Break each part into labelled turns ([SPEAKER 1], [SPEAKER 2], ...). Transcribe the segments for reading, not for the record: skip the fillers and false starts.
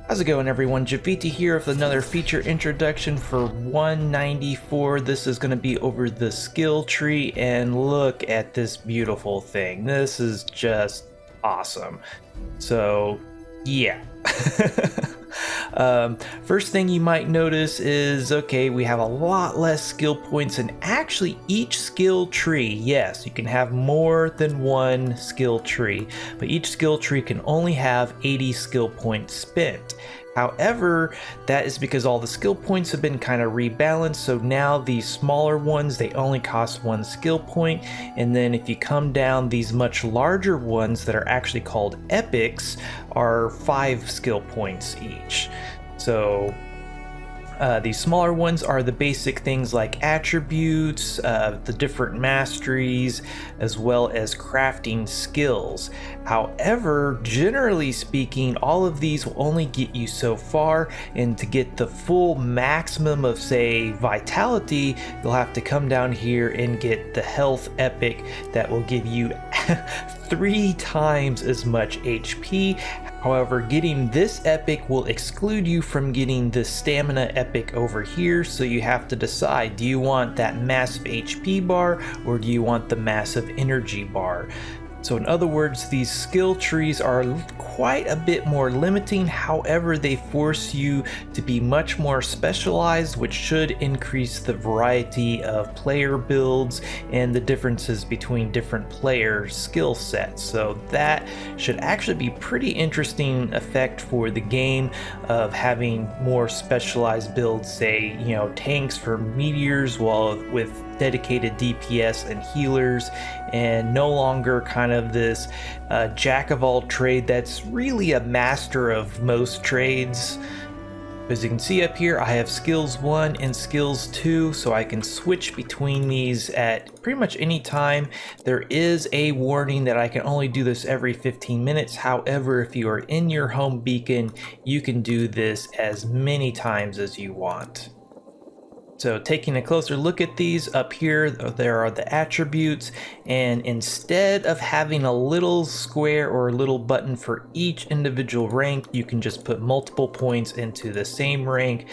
[SPEAKER 1] How's it going, everyone? Javita here with another feature introduction for 194. This is going to be over the skill tree, and look at this beautiful thing. This is just awesome. So yeah. First thing you might notice is, okay, we have a lot less skill points, and actually each skill tree, yes, you can have more than one skill tree, but each skill tree can only have 80 skill points spent. However, that is because all the skill points have been kind of rebalanced, so now these smaller ones, they only cost 1 skill point, and then if you come down, these much larger ones that are actually called epics are 5 skill points each. So these smaller ones are the basic things like attributes, the different masteries, as well as crafting skills. However, generally speaking, all of these will only get you so far, and to get the full maximum of, say, vitality, you'll have to come down here and get the health epic that will give you 3 times as much HP. However, getting this epic will exclude you from getting the stamina epic over here, so you have to decide, do you want that massive HP bar or do you want the massive energy bar? So in other words, these skill trees are quite a bit more limiting. However, they force you to be much more specialized, which should increase the variety of player builds and the differences between different player skill sets. So that should actually be pretty interesting effect for the game of having more specialized builds, say, you know, tanks for meteors, while with dedicated DPS and healers, and no longer kind of this jack of all trade that's really a master of most trades. As you can see up here, I have skills 1 and skills 2, so I can switch between these at pretty much any time. There is a warning that I can only do this every 15 minutes. However, if you are in your home beacon, you can do this as many times as you want. So taking a closer look at these, up here there are the attributes, and instead of having a little square or a little button for each individual rank, you can just put multiple points into the same rank,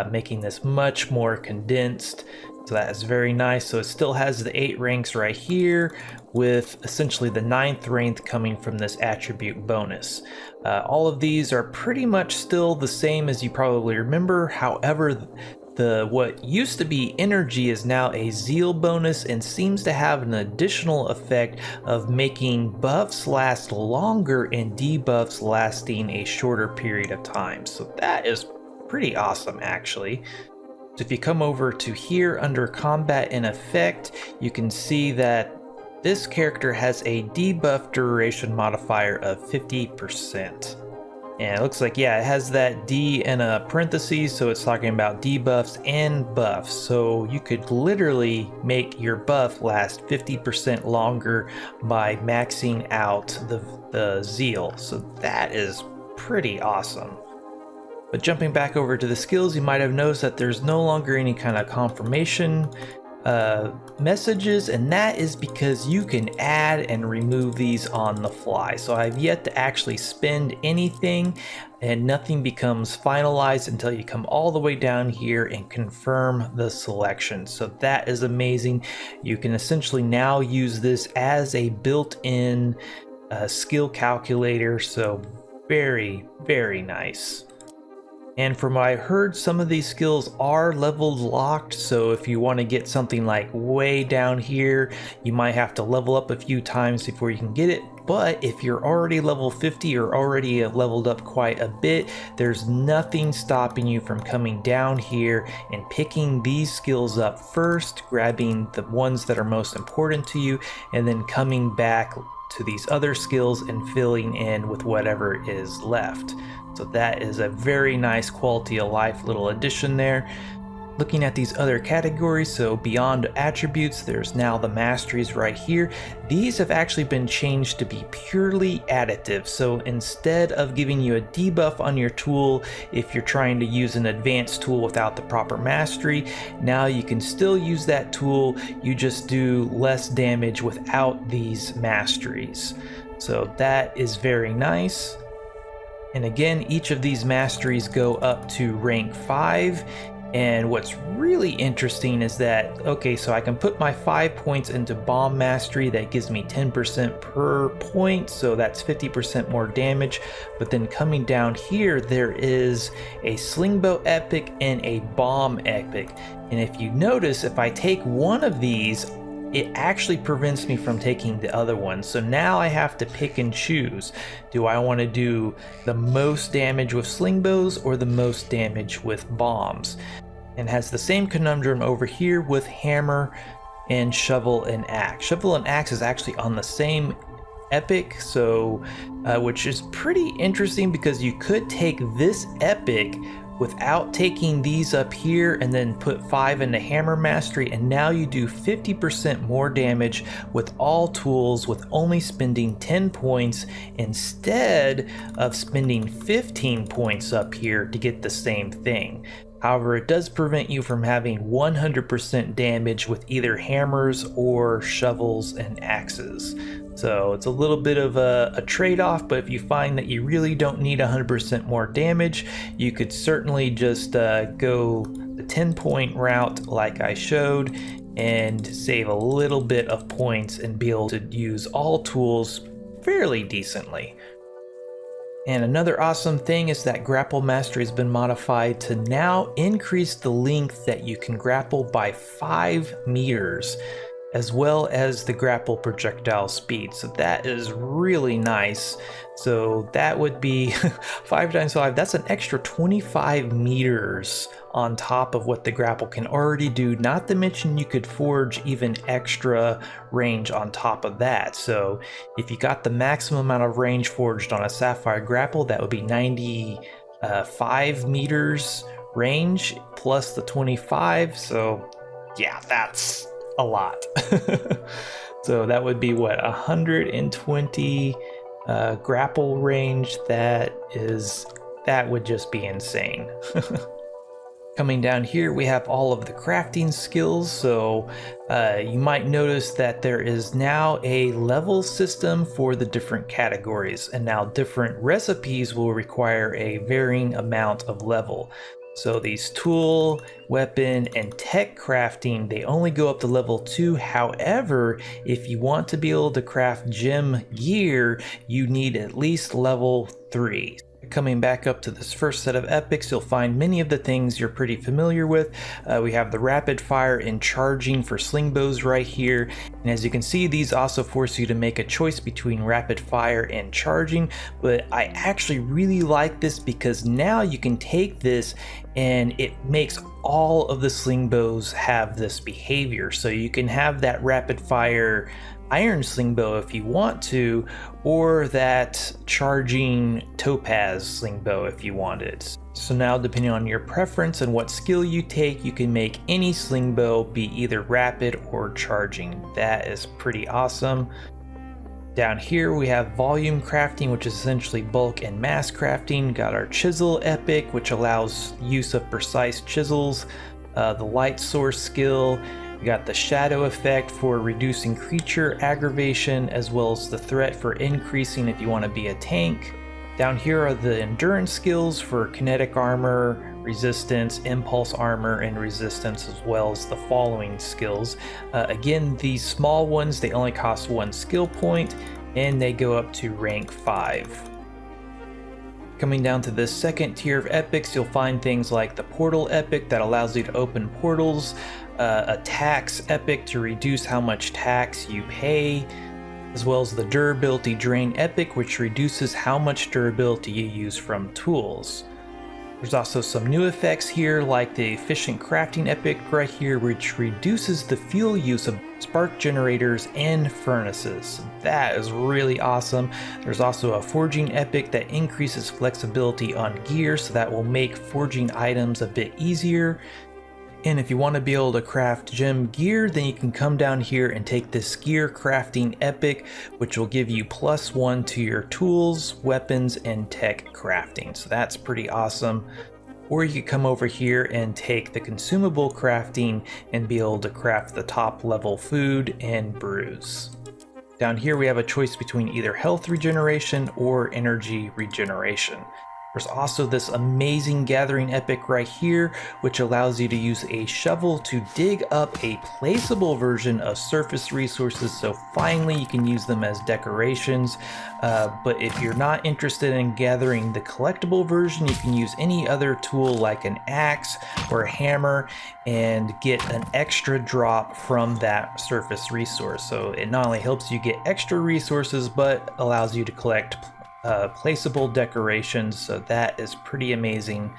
[SPEAKER 1] making this much more condensed. So that is very nice. So it still has the 8 ranks right here, with essentially the 9th rank coming from this attribute bonus. All of these are pretty much still the same as you probably remember. However, what used to be energy is now a zeal bonus, and seems to have an additional effect of making buffs last longer and debuffs lasting a shorter period of time. So that is pretty awesome, actually. So if you come over to here under combat and effect, you can see that this character has a debuff duration modifier of 50%. And it looks like, yeah, it has that D in a parentheses, so it's talking about debuffs and buffs. So you could literally make your buff last 50% longer by maxing out the zeal. So that is pretty awesome. But jumping back over to the skills, you might have noticed that there's no longer any kind of confirmation messages, and that is because you can add and remove these on the fly. So I've yet to actually spend anything, and nothing becomes finalized until you come all the way down here and confirm the selection. So that is amazing. You can essentially now use this as a built-in skill calculator. So very, very nice. And from what I heard, some of these skills are level locked, so if you want to get something like way down here, you might have to level up a few times before you can get it. But if you're already level 50 or already leveled up quite a bit, there's nothing stopping you from coming down here and picking these skills up first, grabbing the ones that are most important to you, and then coming back to these other skills and filling in with whatever is left. So that is a very nice quality of life little addition there. Looking at these other categories, so beyond attributes, there's now the masteries right here. These have actually been changed to be purely additive. So instead of giving you a debuff on your tool if you're trying to use an advanced tool without the proper mastery, now you can still use that tool, you just do less damage without these masteries. So that is very nice. And again, each of these masteries go up to rank 5. And what's really interesting is that, okay, so I can put my 5 points into Bomb Mastery. That gives me 10% per point, so that's 50% more damage. But then coming down here, there is a Slingbow Epic and a Bomb Epic. And if you notice, if I take one of these, it actually prevents me from taking the other one. So now I have to pick and choose. Do I want to do the most damage with slingbows or the most damage with bombs? And has the same conundrum over here with hammer and shovel and axe. Shovel and axe is actually on the same epic, so which is pretty interesting because you could take this epic without taking these up here and then put 5 into hammer mastery, and now you do 50% more damage with all tools with only spending 10 points instead of spending 15 points up here to get the same thing. However, it does prevent you from having 100% damage with either hammers or shovels and axes. So it's a little bit of a trade-off, but if you find that you really don't need 100% more damage, you could certainly just go the 10-point route like I showed and save a little bit of points and be able to use all tools fairly decently. And another awesome thing is that Grapple Master has been modified to now increase the length that you can grapple by 5 meters, as well as the grapple projectile speed. So that is really nice. So that would be 5 times 5, that's an extra 25 meters on top of what the grapple can already do, not to mention you could forge even extra range on top of that. So if you got the maximum amount of range forged on a sapphire grapple, that would be 95 meters range plus the 25. So yeah, that's a lot. So that would be what, 120 grapple range. That would just be insane. Coming down here, we have all of the crafting skills. So you might notice that there is now a level system for the different categories, and now different recipes will require a varying amount of level. So these tool, weapon, and tech crafting, they only go up to level 2. However, if you want to be able to craft gem gear, you need at least level 3. Coming back up to this first set of epics, you'll find many of the things you're pretty familiar with. We have the rapid fire and charging for slingbows right here. And as you can see, these also force you to make a choice between rapid fire and charging. But I actually really like this because now you can take this and it makes all of the slingbows have this behavior. So you can have that rapid fire iron slingbow if you want to, or that charging topaz slingbow if you want it. So now, depending on your preference and what skill you take, you can make any slingbow be either rapid or charging. That is pretty awesome. Down here we have volume crafting, which is essentially bulk and mass crafting. Got our chisel epic, which allows use of precise chisels. The light source skill. We got the shadow effect for reducing creature aggravation, as well as the threat for increasing if you want to be a tank. Down here are the endurance skills for kinetic armor, resistance, impulse armor, and resistance, as well as the following skills. Again, these small ones, they only cost 1 skill point, and they go up to rank 5. Coming down to this second tier of epics, you'll find things like the portal epic that allows you to open portals, a tax epic to reduce how much tax you pay, as well as the durability drain epic, which reduces how much durability you use from tools. There's also some new effects here, like the efficient crafting epic right here, which reduces the fuel use of spark generators and furnaces. That is really awesome. There's also a forging epic that increases flexibility on gear, so that will make forging items a bit easier. And if you want to be able to craft gem gear, then you can come down here and take this gear crafting epic, which will give you +1 to your tools, weapons, and tech crafting. So that's pretty awesome. Or you could come over here and take the consumable crafting and be able to craft the top level food and brews. Down here we have a choice between either health regeneration or energy regeneration. There's also this amazing gathering epic right here, which allows you to use a shovel to dig up a placeable version of surface resources, so finally you can use them as decorations. But if you're not interested in gathering the collectible version, you can use any other tool like an axe or a hammer and get an extra drop from that surface resource. So it not only helps you get extra resources, but allows you to collect placeable decorations, so that is pretty amazing.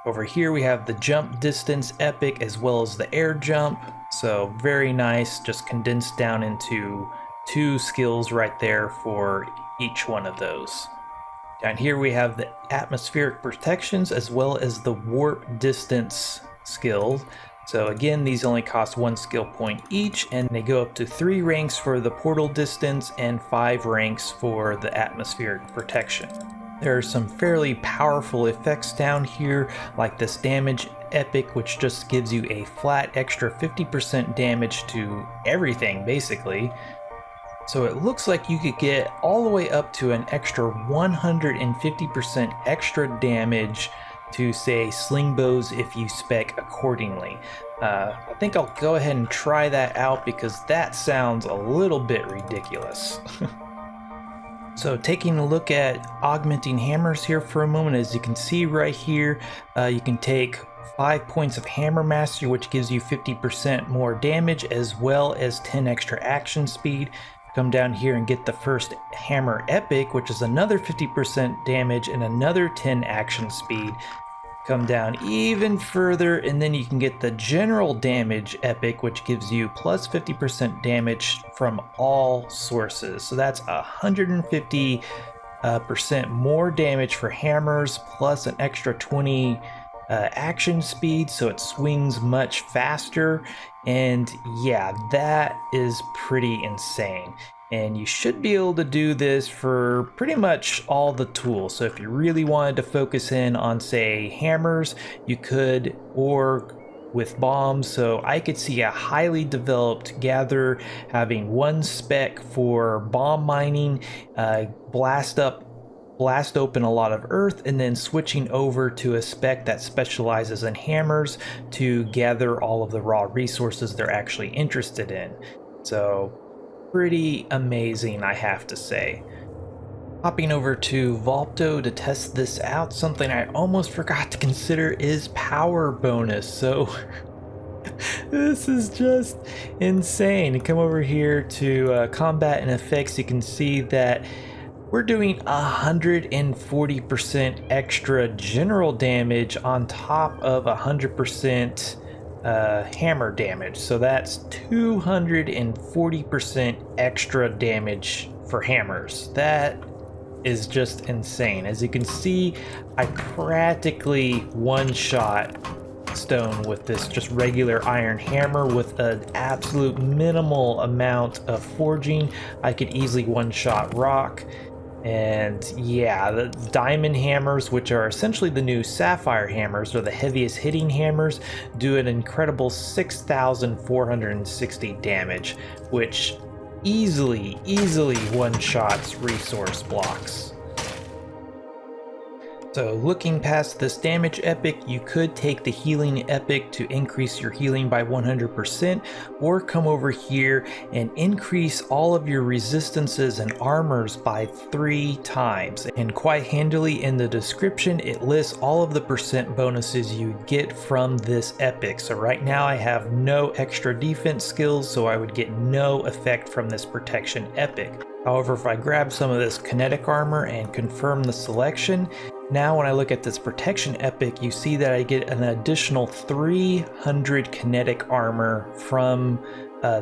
[SPEAKER 1] Over here we have the jump distance epic as well as the air jump, so very nice, just condensed down into 2 skills right there for each one of those. Down here we have the atmospheric protections as well as the warp distance skill. So again, these only cost 1 skill point each, and they go up to 3 ranks for the portal distance and 5 ranks for the atmospheric protection. There are some fairly powerful effects down here, like this damage epic, which just gives you a flat extra 50% damage to everything basically. So it looks like you could get all the way up to an extra 150% extra damage to, say, sling bows if you spec accordingly. I think I'll go ahead and try that out because that sounds a little bit ridiculous. So taking a look at augmenting hammers here for a moment, as you can see right here, you can take 5 points of Hammer Master, which gives you 50% more damage as well as 10 extra action speed. Come down here and get the first Hammer Epic, which is another 50% damage and another 10 action speed. Come down even further and then you can get the General Damage Epic, which gives you plus 50% damage from all sources. So that's 150% more damage for hammers plus an extra 20 action speed, so it swings much faster. And yeah, that is pretty insane. And you should be able to do this for pretty much all the tools. So if you really wanted to focus in on, say, hammers, you could, or with bombs. So I could see a highly developed gatherer having 1 spec for bomb mining, blast open a lot of earth, and then switching over to a spec that specializes in hammers to gather all of the raw resources they're actually interested in. So pretty amazing, I have to say. Hopping over to Volpto to test this out, something I almost forgot to consider is power bonus. So this is just insane. You come over here to combat and effects, you can see that we're doing 140% extra general damage on top of 100% hammer damage. So that's 240% extra damage for hammers. That is just insane. As you can see, I practically one-shot stone with this just regular iron hammer with an absolute minimal amount of forging. I could easily one-shot rock. And yeah, the diamond hammers, which are essentially the new sapphire hammers, are the heaviest hitting hammers, do an incredible 6,460 damage, which easily one-shots resource blocks. So looking past this damage epic, you could take the healing epic to increase your healing by 100%, or come over here and increase all of your resistances and armors by 3 times. And quite handily in the description, it lists all of the percent bonuses you get from this epic. So right now I have no extra defense skills, so I would get no effect from this protection epic. However, if I grab some of this kinetic armor and confirm the selection, now when I look at this protection epic, you see that I get an additional 300 kinetic armor from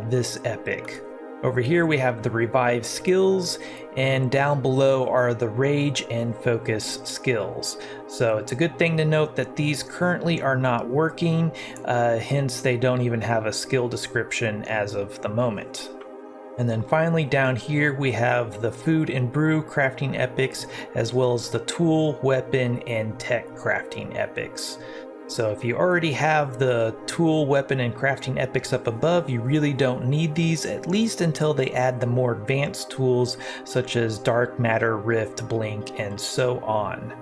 [SPEAKER 1] this epic. Over here we have the revive skills, and down below are the rage and focus skills. So it's a good thing to note that these currently are not working, hence they don't even have a skill description as of the moment. And then finally down here we have the food and brew crafting epics, as well as the tool, weapon, and tech crafting epics. So if you already have the tool, weapon, and crafting epics up above, you really don't need these, at least until they add the more advanced tools such as Dark Matter, Rift, Blink, and so on.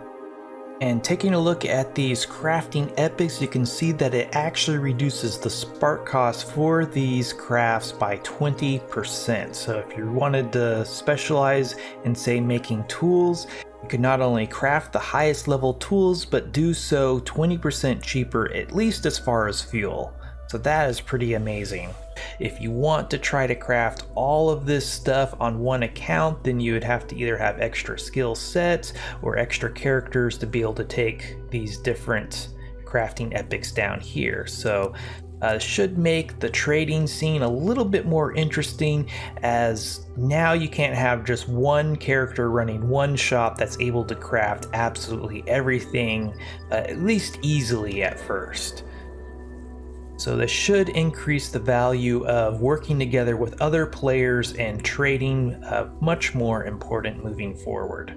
[SPEAKER 1] And taking a look at these crafting epics, you can see that it actually reduces the spark cost for these crafts by 20%. So if you wanted to specialize in, say, making tools, you can not only craft the highest level tools, but do so 20% cheaper, at least as far as fuel. So that is pretty amazing. If you want to try to craft all of this stuff on one account, then you would have to either have extra skill sets or extra characters to be able to take these different crafting epics down here. So should make the trading scene a little bit more interesting, as now you can't have just one character running one shop that's able to craft absolutely everything, at least easily at first. So this should increase the value of working together with other players and trading, much more important moving forward.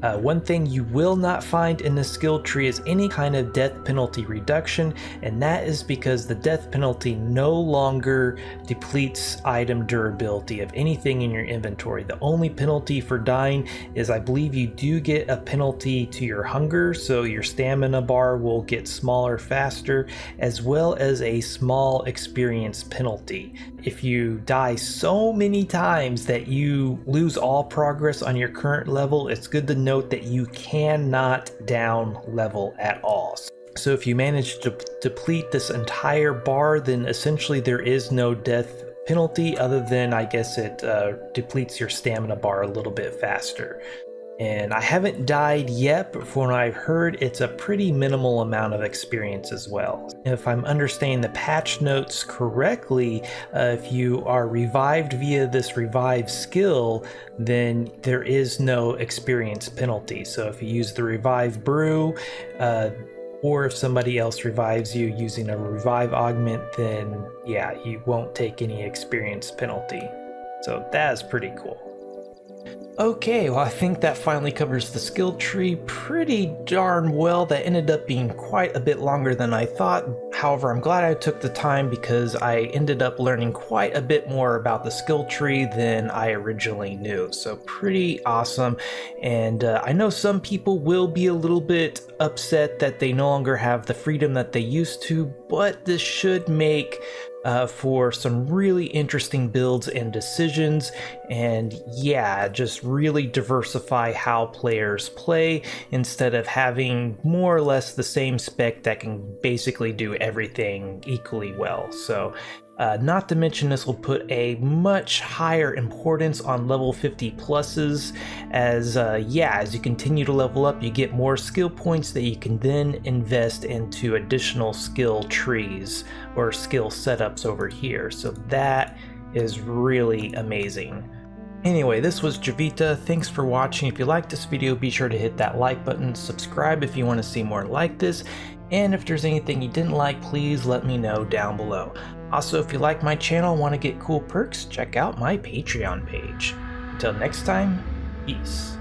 [SPEAKER 1] One thing you will not find in the skill tree is any kind of death penalty reduction, and that is because the death penalty no longer depletes item durability of anything in your inventory. The only penalty for dying is, I believe, you do get a penalty to your hunger, so your stamina bar will get smaller faster, as well as a small experience penalty. If you die so many times that you lose all progress on your current level, it's good to note that you cannot down level at all. So if you manage to deplete this entire bar, then essentially there is no death penalty, other than, I guess, it depletes your stamina bar a little bit faster. And I haven't died yet, but from what I've heard, it's a pretty minimal amount of experience as well. If I'm understanding the patch notes correctly, if you are revived via this revive skill, then there is no experience penalty. So if you use the revive brew, or if somebody else revives you using a revive augment, then yeah, you won't take any experience penalty. So that is pretty cool. Okay, well, I think that finally covers the skill tree pretty darn well. That ended up being quite a bit longer than I thought. However, I'm glad I took the time, because I ended up learning quite a bit more about the skill tree than I originally knew. So pretty awesome. And I know some people will be a little bit upset that they no longer have the freedom that they used to, but this should make for some really interesting builds and decisions, and yeah, just really diversify how players play instead of having more or less the same spec that can basically do everything equally well. So not to mention, this will put a much higher importance on level 50 pluses, as as you continue to level up, you get more skill points that you can then invest into additional skill trees or skill setups over here. So that is really amazing. Anyway, this was Javita. Thanks for watching. If you liked this video, be sure to hit that like button, subscribe if you want to see more like this, and if there's anything you didn't like, please let me know down below. Also, if you like my channel and want to get cool perks, check out my Patreon page. Until next time, peace.